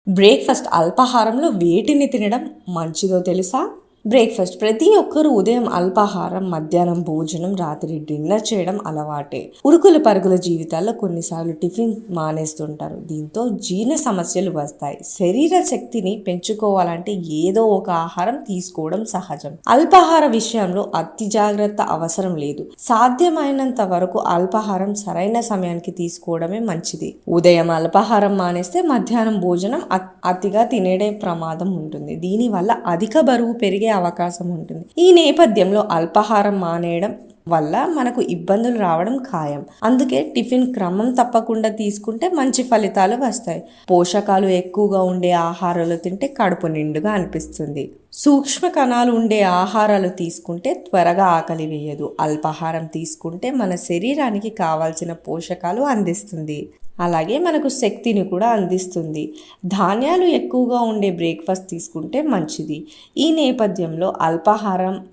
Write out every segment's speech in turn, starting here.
Breakfast అల్పాహారంలో వేటిని తినడం మంచిదో తెలుసా? బ్రేక్ఫాస్ట్ ప్రతి ఒక్కరూ ఉదయం అల్పాహారం, మధ్యాహ్నం భోజనం, రాత్రి డిన్నర్ చేయడం అలవాటే. ఉరుకుల పరుగుల జీవితాల్లో కొన్నిసార్లు టిఫిన్ మానేస్తుంటారు. దీంతో జీర్ణ సమస్యలు వస్తాయి. శరీర శక్తిని పెంచుకోవాలంటే ఏదో ఒక ఆహారం తీసుకోవడం సహజం. అల్పాహార విషయంలో అతి జాగ్రత్త అవసరం లేదు. సాధ్యమైనంత వరకు అల్పాహారం సరైన సమయానికి తీసుకోవడమే మంచిది. ఉదయం అల్పాహారం మానేస్తే మధ్యాహ్నం భోజనం అతిగా తినేడే ప్రమాదం ఉంటుంది. దీనివల్ల అధిక బరువు పెరిగే అవకాశం ఉంటుంది. ఈ నేపథ్యంలో అల్పాహారం మానేయడం వల్ల మనకు ఇబ్బందులు రావడం ఖాయం. అందుకే టిఫిన్ క్రమం తప్పకుండా తీసుకుంటే మంచి ఫలితాలు వస్తాయి. పోషకాలు ఎక్కువగా ఉండే ఆహారాలు తింటే కడుపు నిండుగా అనిపిస్తుంది. సూక్ష్మ కణాలు ఉండే ఆహారాలు తీసుకుంటే త్వరగా ఆకలి వేయదు. అల్పాహారం తీసుకుంటే మన శరీరానికి కావాల్సిన పోషకాలు అందిస్తుంది. అలాగే మనకు శక్తిని కూడా అందిస్తుంది. ధాన్యాలు ఎక్కువగా ఉండే బ్రేక్ఫాస్ట్ తీసుకుంటే మంచిది. ఈ నేపథ్యంలో అల్పాహారం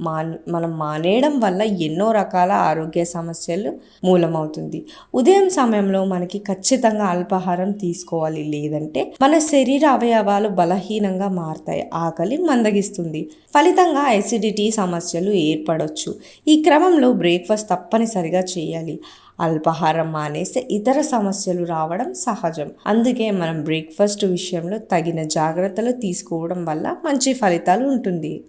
మనం మానేయడం వల్ల ఎన్నో రకాల ఆరోగ్య సమస్యలు మూలమవుతుంది. ఉదయం సమయంలో మనకి ఖచ్చితంగా అల్పాహారం తీసుకోవాలి. లేదంటే మన శరీర అవయవాలు బలహీనంగా మారతాయి. ఆకలి మందగిస్తుంది. ఫలితంగా అసిడిటీ సమస్యలు ఏర్పడవచ్చు. ఈ క్రమంలో బ్రేక్ఫాస్ట్ తప్పనిసరిగా చేయాలి. అల్పాహారం మానేస్తే ఇతర సమస్యలు రావడం సహజం. అందుకే మనం బ్రేక్ఫాస్ట్ విషయంలో తగిన జాగ్రత్తలు తీసుకోవడం వల్ల మంచి ఫలితాలు ఉంటుంది.